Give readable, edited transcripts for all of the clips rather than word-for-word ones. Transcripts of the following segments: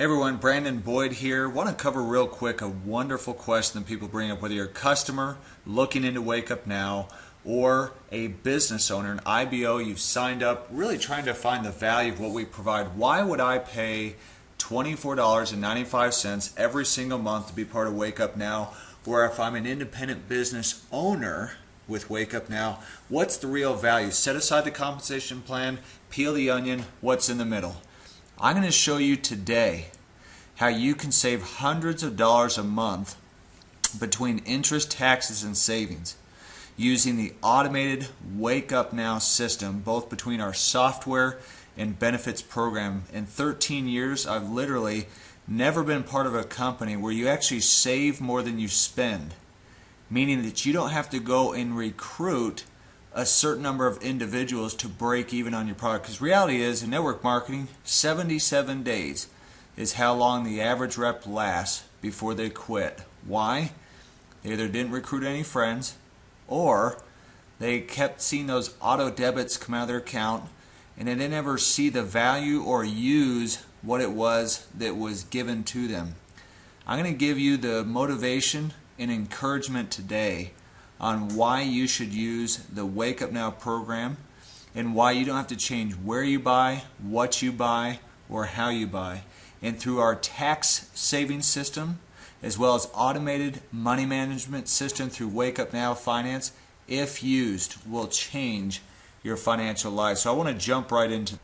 Hey everyone, Brandon Boyd here. Want to cover real quick a wonderful question that people bring up, whether you're a customer looking into Wake Up Now or a business owner, an IBO, you've signed up, really trying to find the value of what we provide. Why would I pay $24.95 every single month to be part of Wake Up Now? Or if I'm an independent business owner with Wake Up Now, what's the real value? Set aside the compensation plan, peel the onion, what's in the middle? I'm going to show you today how you can save hundreds of dollars a month between interest, taxes, and savings using the automated Wake Up Now system, both between our software and benefits program. In 13 years, I've literally never been part of a company where you actually save more than you spend, meaning that you don't have to go and recruit a certain number of individuals to break even on your product. Because reality is, in network marketing, 77 days is how long the average rep lasts before they quit. Why? They either didn't recruit any friends, or they kept seeing those auto debits come out of their account and they didn't ever see the value or use what it was that was given to them. I'm going to give you the motivation and encouragement today on why you should use the Wake Up Now program and why you don't have to change where you buy, what you buy, or how you buy. And through our tax saving system, as well as automated money management system through Wake Up Now Finance, if used, will change your financial life. So I want to jump right into.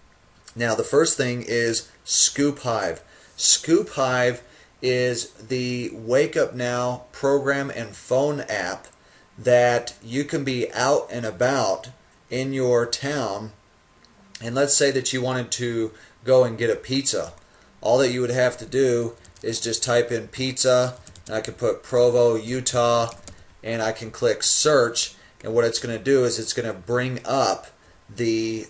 Now the first thing is Scoop Hive. Scoop Hive is the Wake Up Now program and phone app that you can be out and about in your town, and let's say that you wanted to go and get a pizza. All that you would have to do is just type in pizza, and I can put Provo, Utah, and I can click search, and what it's going to do is it's going to bring up the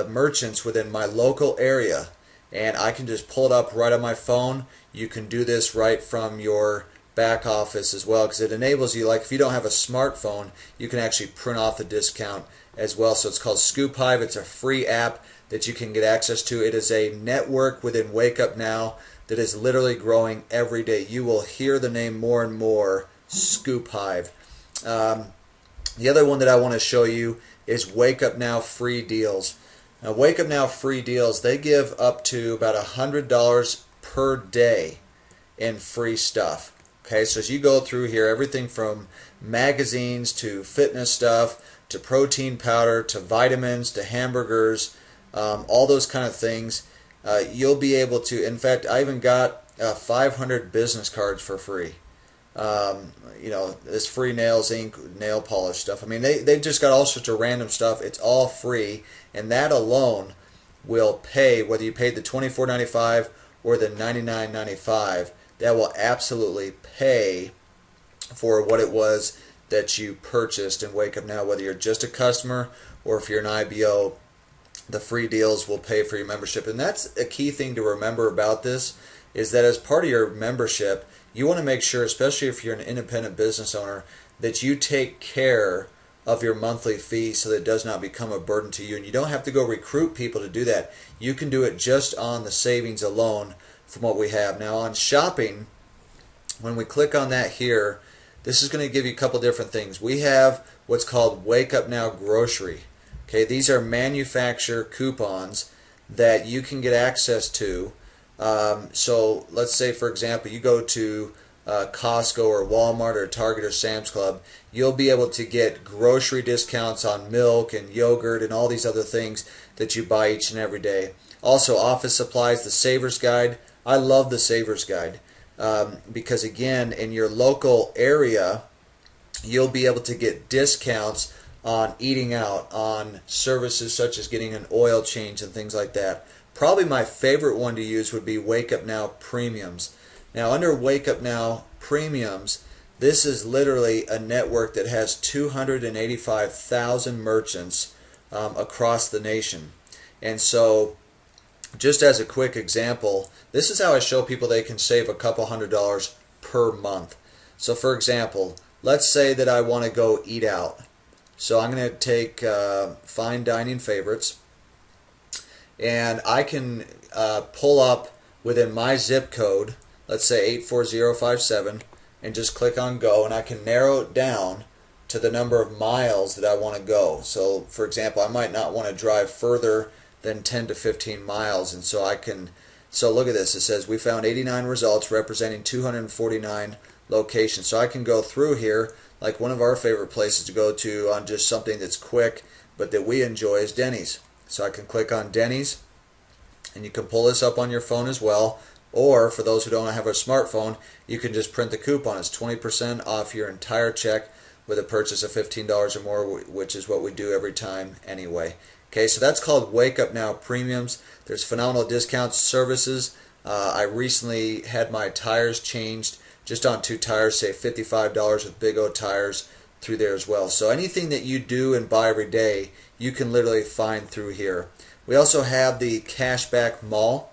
merchants within my local area, and I can just pull it up right on my phone. You can do this right from your back office as well, because it enables you, like if you don't have a smartphone, you can actually print off the discount as well. So it's called Scoop Hive. It's a free app that you can get access to. It is a network within Wake Up Now that is literally growing every day. You will hear the name more and more, Scoop Hive. The other one that I want to show you is Wake Up Now Free Deals. Now Wake Up Now Free Deals, they give up to about $100 per day in free stuff. Okay, so as you go through here, everything from magazines to fitness stuff to protein powder to vitamins to hamburgers, all those kind of things, you'll be able to. In fact, I even got 500 business cards for free. This free nails, ink, nail polish stuff. I mean, they've just got all sorts of random stuff. It's all free, and that alone will pay, whether you paid the $24.95 or the $99.95. That will absolutely pay for what it was that you purchased in Wake Up Now. Whether you're just a customer or if you're an IBO, the free deals will pay for your membership. And that's a key thing to remember about this, is that as part of your membership, you want to make sure, especially if you're an independent business owner, that you take care of your monthly fee so that it does not become a burden to you. And you don't have to go recruit people to do that. You can do it just on the savings alone from what we have. Now on shopping, when we click on that here, this is going to give you a couple different things. We have what's called Wake Up Now Grocery. Okay, these are manufacturer coupons that you can get access to. So let's say, for example, you go to Costco or Walmart or Target or Sam's Club, you'll be able to get grocery discounts on milk and yogurt and all these other things that you buy each and every day. Also, office supplies, the Savers Guide. I love the Savers Guide because, again, in your local area, you'll be able to get discounts on eating out, on services such as getting an oil change and things like that. Probably my favorite one to use would be Wake Up Now Premiums. Now, under Wake Up Now Premiums, this is literally a network that has 285,000 merchants across the nation. And so, just as a quick example, this is how I show people they can save a couple $100 per month. So for example, let's say that I want to go eat out. So I'm going to take fine dining favorites, and I can pull up within my zip code, let's say 84057, and just click on go, and I can narrow it down to the number of miles that I want to go. So for example, I might not want to drive further than 10 to 15 miles, and so so look at this, it says we found 89 results representing 249 locations. So I can go through here, like one of our favorite places to go to on just something that's quick but that we enjoy is Denny's. So I can click on Denny's, and you can pull this up on your phone as well, or for those who don't have a smartphone, you can just print the coupon. It's 20% off your entire check with a purchase of $15 or more, which is what we do every time anyway. Okay, so that's called Wake Up Now Premiums. There's phenomenal discounts, services. I recently had my tires changed just on 2 tires, say $55 with Big O tires through there as well. So anything that you do and buy every day, you can literally find through here. We also have the Cashback Mall.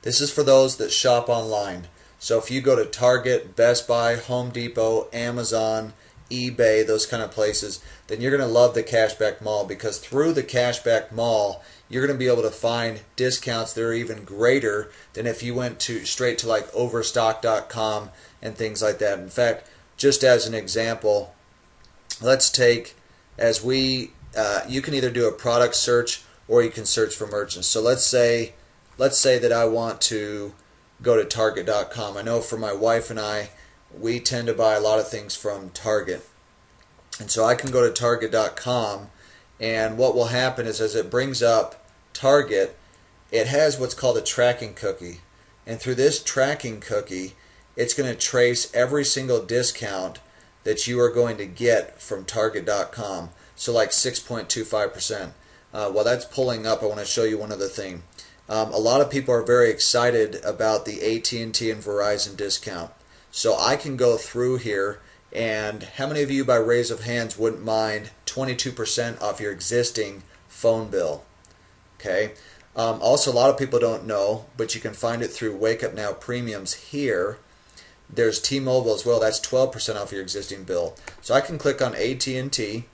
This is for those that shop online. So if you go to Target, Best Buy, Home Depot, Amazon, eBay, those kind of places, then you're going to love the Cashback Mall, because through the Cashback Mall, you're going to be able to find discounts that are even greater than if you went straight to like Overstock.com and things like that. In fact, just as an example, let's take, you can either do a product search or you can search for merchants. So let's say that I want to go to Target.com. I know for my wife and I, we tend to buy a lot of things from Target. And so I can go to Target.com, and what will happen is as it brings up Target, it has what's called a tracking cookie. And through this tracking cookie, it's going to trace every single discount that you are going to get from Target.com. So like 6.25%. While that's pulling up, I want to show you one other thing. A lot of people are very excited about the AT&T and Verizon discount. So I can go through here, and how many of you by raise of hands wouldn't mind 22% off your existing phone bill? Okay. Also, a lot of people don't know, but you can find it through Wake Up Now Premiums here. There's T-Mobile as well. That's 12% off your existing bill. So I can click on AT&T,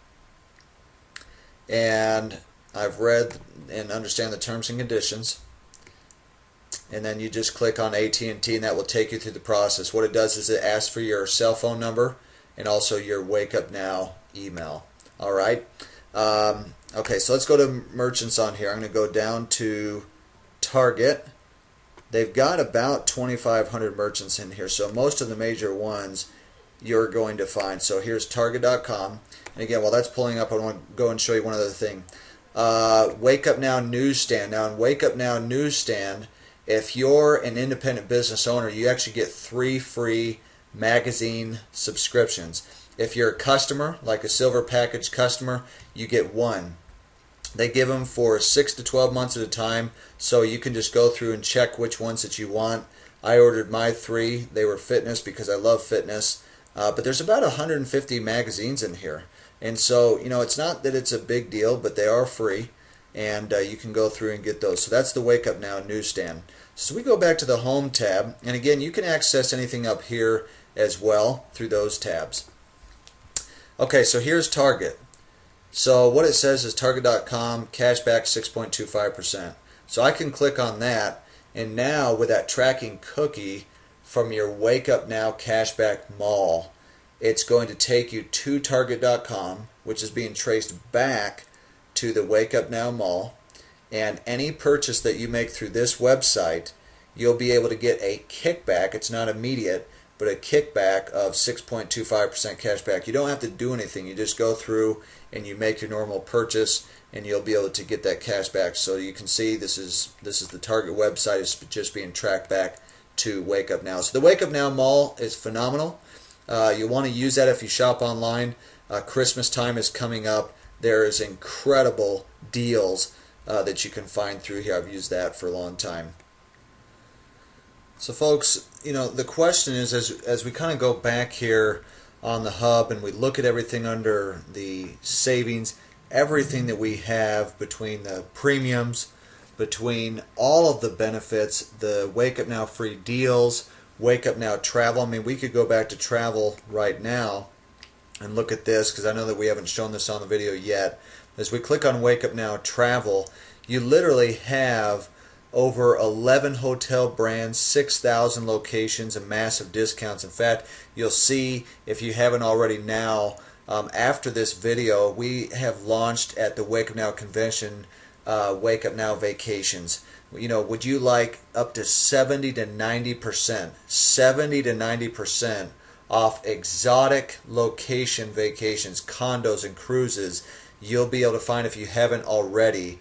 and I've read and understand the terms and conditions. And then you just click on AT&T, and that will take you through the process. What it does is it asks for your cell phone number and also your Wake Up Now email. All right. Okay, so let's go to merchants on here. I'm going to go down to Target. They've got about 2,500 merchants in here, so most of the major ones you're going to find. So here's Target.com. And again, while that's pulling up, I want to go and show you one other thing. Wake Up Now Newsstand. Now in Wake Up Now Newsstand, if you're an independent business owner, you actually get 3 free magazine subscriptions. If you're a customer, like a silver package customer, you get 1. They give them for 6 to 12 months at a time, so you can just go through and check which ones that you want. I ordered my 3. They were fitness because I love fitness. But there's about 150 magazines in here. And so, you know, it's not that it's a big deal, but they are free. And you can go through and get those. So that's the Wake Up Now newsstand. So we go back to the Home tab, and again, you can access anything up here as well through those tabs. Okay, so here's Target. So what it says is Target.com cashback 6.25%. So I can click on that, and now with that tracking cookie from your Wake Up Now cashback mall, it's going to take you to Target.com, which is being traced back to the Wake Up Now mall, and any purchase that you make through this website, you'll be able to get a kickback. It's not immediate, but a kickback of 6.25% cash back. You don't have to do anything. You just go through and you make your normal purchase, and you'll be able to get that cash back. So you can see this is the Target website is just being tracked back to Wake Up Now. So the Wake Up Now mall is phenomenal. You want to use that if you shop online. Christmas time is coming up. There is incredible deals that you can find through here. I've used that for a long time. So folks, you know, the question is, as we kind of go back here on the hub and we look at everything under the savings, everything that we have between the premiums, between all of the benefits, the Wake Up Now free deals, Wake Up Now travel. I mean, we could go back to travel right now and look at this, because I know that we haven't shown this on the video yet. As we click on Wake Up Now travel, you literally have over 11 hotel brands, 6,000 locations, and massive discounts. In fact, you'll see, if you haven't already now, after this video, we have launched at the Wake Up Now convention, Wake Up Now Vacations. You know, would you like up to 70 to 90%, 70 to 90% off exotic location vacations, condos and cruises? You'll be able to find, if you haven't already,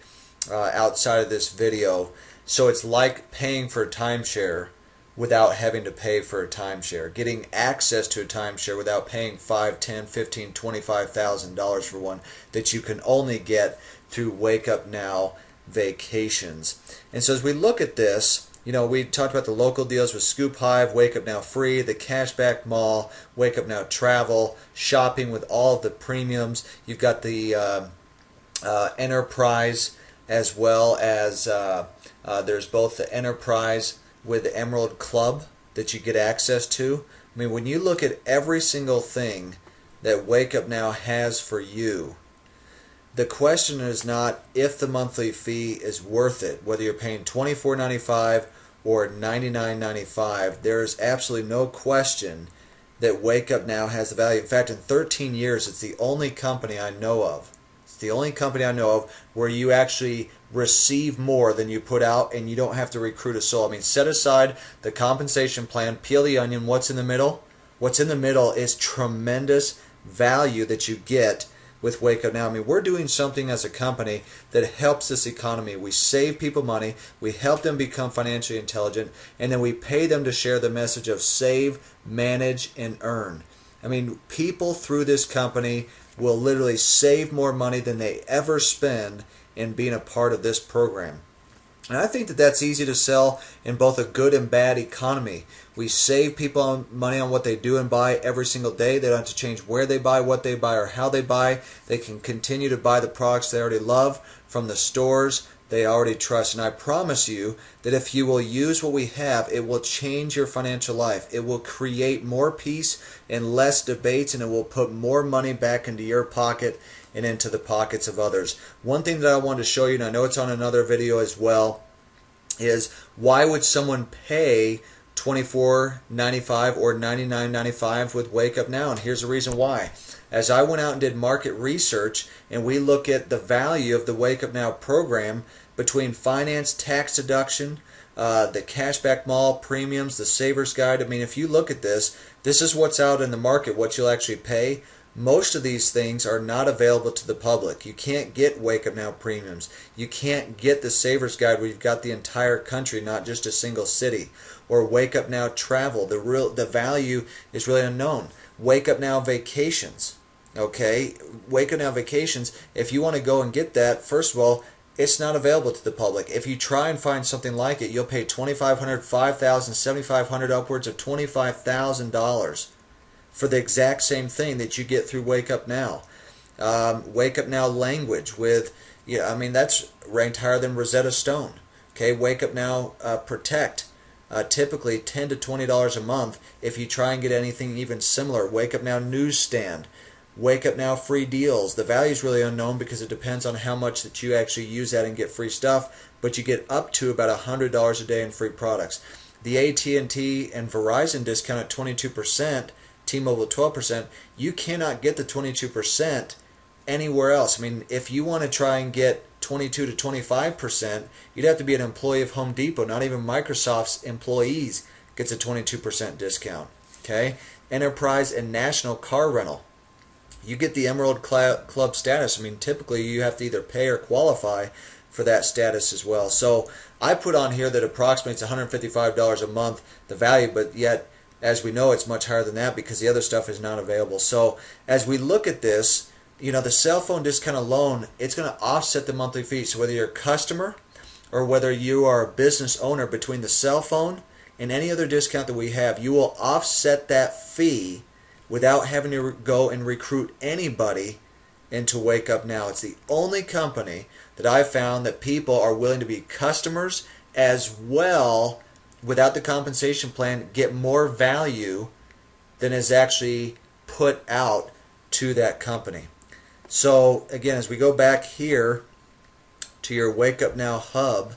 outside of this video. So it's like paying for a timeshare without having to pay for a timeshare, getting access to a timeshare without paying $5, $10, $15, $25,000 for one that you can only get through Wake Up Now Vacations. And so as we look at this, you know, we talked about the local deals with Scoop Hive, Wake Up Now Free, the Cashback Mall, Wake Up Now Travel, shopping with all of the premiums. You've got the Enterprise, as well as there's both the Enterprise with the Emerald Club that you get access to. I mean, when you look at every single thing that Wake Up Now has for you, the question is not if the monthly fee is worth it, whether you're paying $24.95 or $99.95. There is absolutely no question that Wake Up Now has the value. In fact, in 13 years, it's the only company I know of. It's the only company I know of where you actually receive more than you put out, and you don't have to recruit a soul. I mean, set aside the compensation plan, peel the onion. What's in the middle? What's in the middle is tremendous value that you get with Wake Up Now. I mean, we're doing something as a company that helps this economy. We save people money, we help them become financially intelligent, and then we pay them to share the message of save, manage, and earn. I mean, people through this company will literally save more money than they ever spend in being a part of this program. And I think that that's easy to sell in both a good and bad economy. We save people money on what they do and buy every single day. They don't have to change where they buy, what they buy, or how they buy. They can continue to buy the products they already love from the stores they already trust. And I promise you that if you will use what we have, it will change your financial life. It will create more peace and less debates, and it will put more money back into your pocket and into the pockets of others. One thing that I wanted to show you, and I know it's on another video as well, is why would someone pay $24.95 or $99.95 with Wake Up Now? And here's the reason why. As I went out and did market research, and we look at the value of the Wake Up Now program between finance, tax deduction, the Cashback Mall premiums, the Savers Guide. I mean, if you look at this, this is what's out in the market, what you'll actually pay. Most of these things are not available to the public. You can't get Wake Up Now premiums. You can't get the Savers Guide where you've got the entire country, not just a single city. Or Wake Up Now Travel. The value is really unknown. Wake Up Now Vacations. Okay? Wake Up Now Vacations, if you want to go and get that, first of all, it's not available to the public. If you try and find something like it, you'll pay $2,500, $5,000, $7,500, upwards of $25,000 for the exact same thing that you get through Wake Up Now. Wake Up Now Language with, yeah, I mean, that's ranked higher than Rosetta Stone. Okay, Wake Up Now Protect, typically $10 to $20 a month if you try and get anything even similar. Wake Up Now Newsstand, Wake Up Now Free Deals. The value is really unknown because it depends on how much that you actually use that and get free stuff, but you get up to about $100 a day in free products. The AT&T and Verizon discount at 22%, T-Mobile 12%, you cannot get the 22% anywhere else. I mean, if you want to try and get 22 to 25%, you'd have to be an employee of Home Depot. Not even Microsoft's employees gets a 22% discount. Okay? Enterprise and National Car Rental. You get the Emerald Club status. I mean, typically you have to either pay or qualify for that status as well. So I put on here that approximates $155 a month, the value, but yet, as we know, it's much higher than that because the other stuff is not available. So as we look at this, you know, the cell phone discount alone, it's going to offset the monthly fee. So whether you're a customer or whether you are a business owner, between the cell phone and any other discount that we have, you will offset that fee without having to go and recruit anybody into Wake Up Now. It's the only company that I've found that people are willing to be customers as well, without the compensation plan, get more value than is actually put out to that company. So again, as we go back here to your Wake Up Now hub,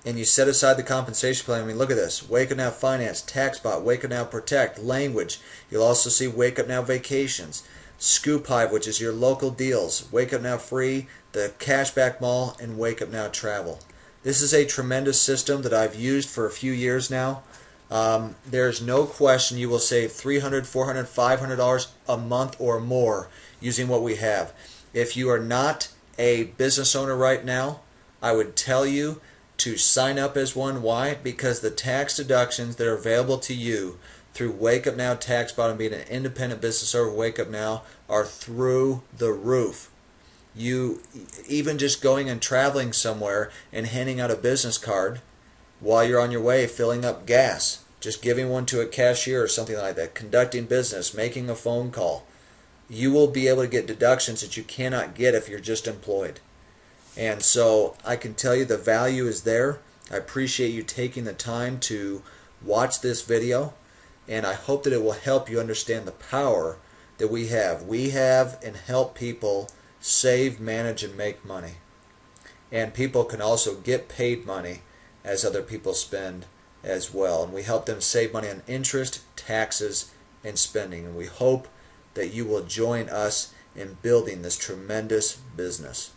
and you set aside the compensation plan. I mean, look at this. Wake Up Now Finance, TaxBot, Wake Up Now Protect, Language. You'll also see Wake Up Now Vacations, Scoop Hive, which is your local deals, Wake Up Now Free, the Cashback Mall, and Wake Up Now Travel. This is a tremendous system that I've used for a few years now. There's no question you will save $300, $400, $500 a month or more using what we have. If you are not a business owner right now, I would tell you to sign up as one. Why? Because the tax deductions that are available to you through Wake Up Now TaxBot and being an independent business owner of Wake Up Now are through the roof. You even just going and traveling somewhere and handing out a business card while you're on your way, filling up gas, just giving one to a cashier or something like that, conducting business, making a phone call, you will be able to get deductions that you cannot get if you're just employed. And so I can tell you the value is there. I appreciate you taking the time to watch this video, and I hope that it will help you understand the power that we have. We have and help people save, manage, and make money. And people can also get paid money as other people spend as well. And we help them save money on interest, taxes, and spending. And we hope that you will join us in building this tremendous business.